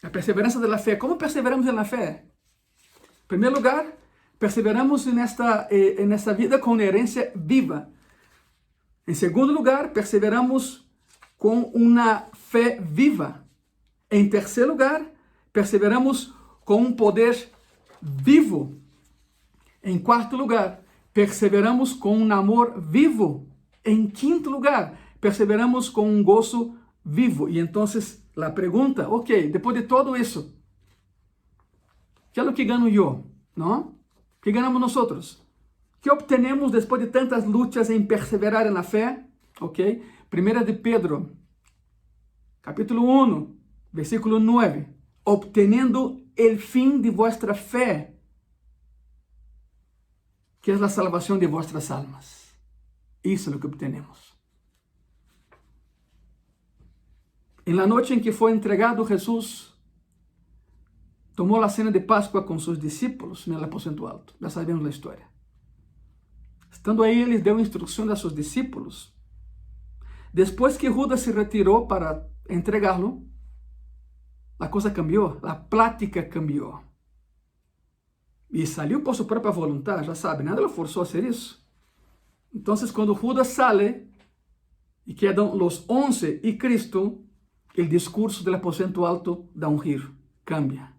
La perseverancia de la fe. ¿Cómo perseveramos en la fe? En primer lugar, perseveramos en esta vida con herencia viva. En segundo lugar, perseveramos con una fe viva. En tercer lugar, perseveramos con un poder vivo. En cuarto lugar, perseveramos con un amor vivo. En quinto lugar, perseveramos con un gozo vivo. Y entonces la pregunta, ok, después de todo eso, ¿qué es lo que gano yo? ¿No? ¿Qué ganamos nosotros? ¿Qué obtenemos después de tantas luchas en perseverar en la fe? Ok, Primera de Pedro, capítulo 1, versículo 9. Obteniendo el fin de vuestra fe, que es la salvación de vuestras almas. Eso es lo que obtenemos. En la noche en que fue entregado, Jesús tomó la cena de Pascua con sus discípulos en el aposento alto. Ya sabemos la historia. Estando ahí, les dio instrucción a sus discípulos. Después que Judas se retiró para entregarlo, la cosa cambió, la plática cambió. Y salió por su propia voluntad, ya saben, nada lo forzó a hacer eso. Entonces, cuando Judas sale y quedan los 11 y Cristo, el discurso del aposento alto da un giro, cambia.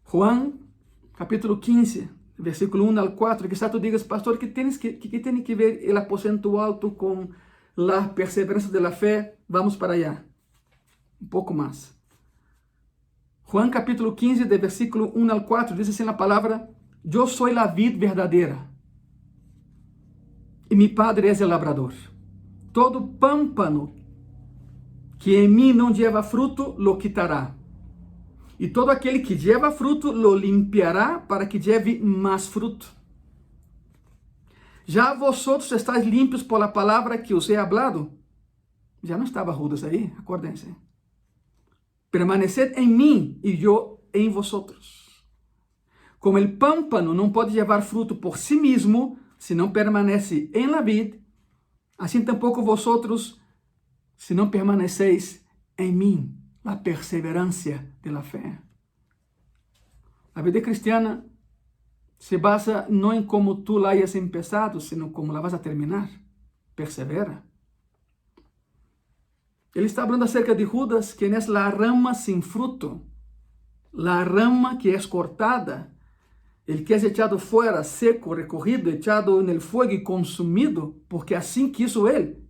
Juan, capítulo 15, versículo 1 al 4, quizás tú digas, pastor, ¿qué tiene que ver el aposento alto con la perseverancia de la fe? Vamos para allá, un poco más. Juan capítulo 15, de versículo 1 al 4, dice así la palabra, yo soy la vid verdadera, y mi Padre es el labrador. Todo pámpano que en mí no lleva fruto, lo quitará. Y todo aquel que lleva fruto, lo limpiará para que lleve más fruto. Ya vosotros estáis limpios por la palabra que os he hablado. Ya no estaba Judas ahí, acuérdense. Permaneced en mí y yo en vosotros. Como el pámpano no puede llevar fruto por sí mismo, si no permanece en la vid, así tampoco vosotros, si no permanecéis en mí. La perseverancia de la fe. La vida cristiana se basa no en cómo tú la hayas empezado, sino cómo la vas a terminar. Persevera. Él está hablando acerca de Judas, quien es la rama sin fruto, la rama que es cortada, el que es echado fuera, seco, recogido, echado en el fuego y consumido, porque así quiso él.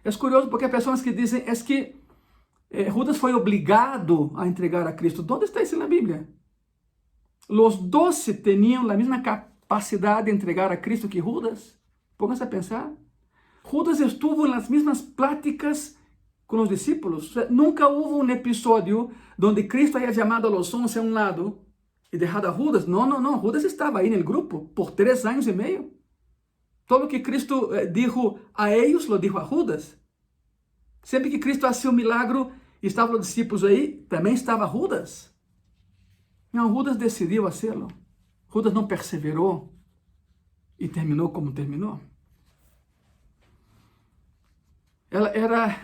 Es curioso porque hay personas que dicen, es que Judas foi obrigado a entregar a Cristo. ¿Dónde está isso na Bíblia? Los 12 tinham a mesma capacidade de entregar a Cristo que Judas. Pónganse a pensar. Judas estuvo nas mesmas pláticas com os discípulos. Nunca houve um episódio onde Cristo haya chamado a los 11 a um lado e deixado a Judas. Não. Judas estava aí no grupo por 3 anos e meio. Todo o que Cristo dijo a eles, lo dijo a Judas. Sempre que Cristo fazia um milagre e estavam os discípulos aí, também estava Judas. Não, Judas decidiu fazê-lo. Judas não perseverou e terminou como terminou. Ela era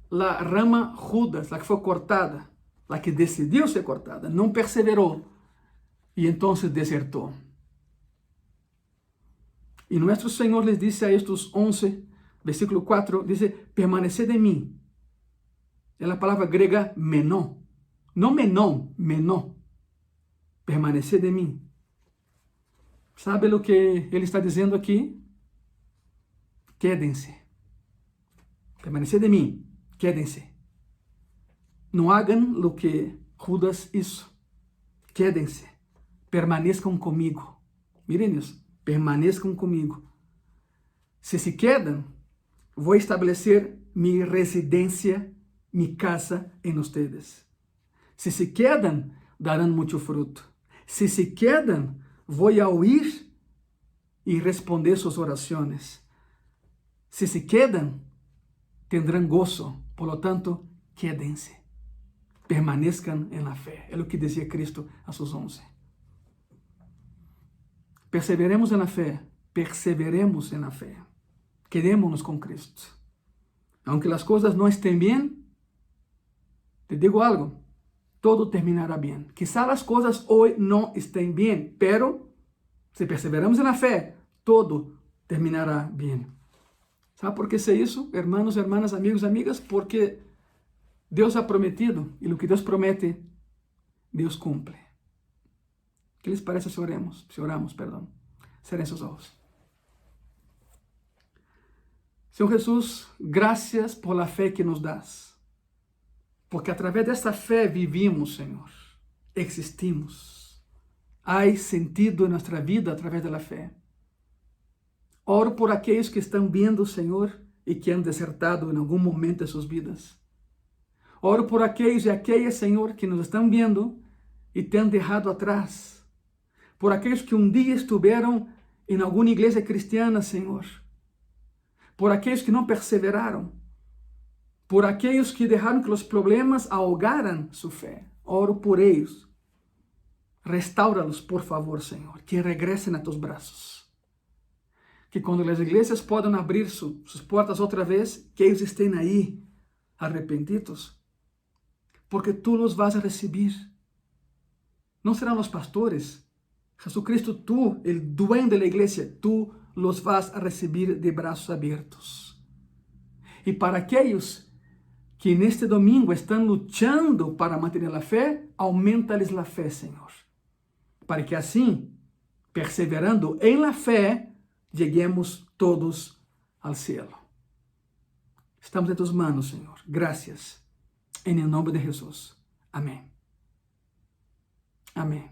a rama Judas, a que foi cortada, a que decidiu ser cortada, não perseverou e então desertou. E nosso Senhor les disse a estes 11, versículo 4, dice, permaneced en mí. Es la palabra griega menó. No menón, menó. Permaneced en mí. ¿Sabe lo que ele está dizendo aqui? Quédense. Permaneced en mí. Quédense. No hagan lo que Judas hizo. Quédense. Permanezcan conmigo. Miren isso. Permanezcan conmigo. Si se quedan, voy a establecer mi residencia, mi casa en ustedes. Si se quedan, darán mucho fruto. Si se quedan, voy a oír y responder sus oraciones. Si se quedan, tendrán gozo. Por lo tanto, quédense. Permanezcan en la fe. Es lo que decía Cristo a sus 11. Perseveremos en la fe. Perseveremos en la fe. Quedémonos con Cristo. Aunque las cosas no estén bien, te digo algo, todo terminará bien. Quizá las cosas hoy no estén bien, pero si perseveramos en la fe, todo terminará bien. ¿Sabe por qué sé eso, hermanos, hermanas, amigos, amigas? Porque Deus ha prometido, e o que Deus promete, Deus cumpre. O que les parece se oremos? Se oramos, perdão. Cerrem seus olhos. Senhor Jesus, graças por la fé que nos das. Porque através dessa fé vivimos, Senhor. Existimos. Há sentido em nossa vida através da fé. Oro por aqueles que estão vendo, Senhor, e que han desertado em algum momento de suas vidas. Oro por aqueles e aquelas, Senhor, que nos estão vendo e te han deixado atrás. Por aqueles que um dia estiveram em alguma igreja cristiana, Senhor. Por aqueles que não perseveraram. Por aqueles que deixaram que os problemas ahogaram sua fé. Oro por eles. Restaura-los, por favor, Senhor. Que regressem a tus braços. Que quando as igrejas possam abrir suas portas outra vez, que eles estejam aí, arrependidos, porque tu los vas a receber. Não serão os pastores. Jesucristo, tu, o dueño da igreja, tu los vas a receber de braços abertos. E para aqueles que neste domingo estão lutando para manter a fé, aumenta-lhes a fé, Senhor. Para que assim, perseverando em la fé, lleguemos todos ao cielo. Estamos em tus manos, Senhor. Graças. Em nome de Jesus. Amém. Amém.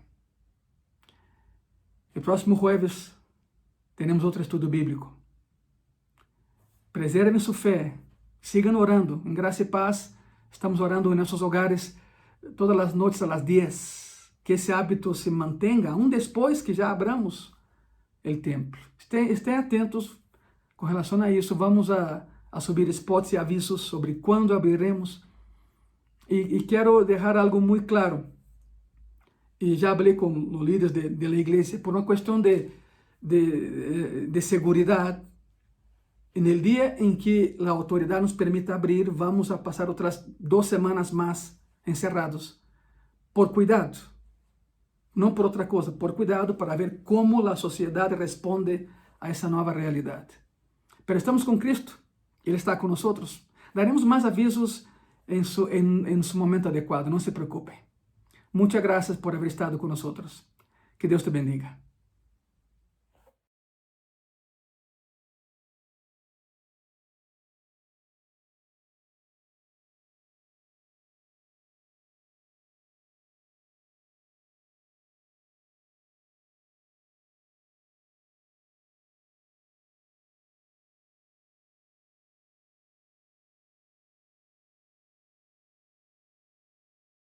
El próximo jueves teremos outro estudo bíblico. Preservem sua fé. Sigam orando. Em graça e paz, estamos orando em nossos hogares todas as noites às 10. Que esse hábito se mantenha, aún depois que já abramos o templo. Estejam atentos com relação a isso. Vamos a subir spots e avisos sobre quando abriremos. E quero deixar algo muito claro. E já falei com os líderes da igreja por uma questão de segurança. No dia em que a autoridade nos permita abrir, vamos a passar outras 2 semanas mais encerrados. Por cuidado. Não por outra coisa, por cuidado para ver como a sociedade responde a essa nova realidade. Mas estamos com Cristo, Ele está conosco. Daremos mais avisos em seu momento adequado, não se preocupe. Muitas graças por haber estado com nós. Que Deus te bendiga.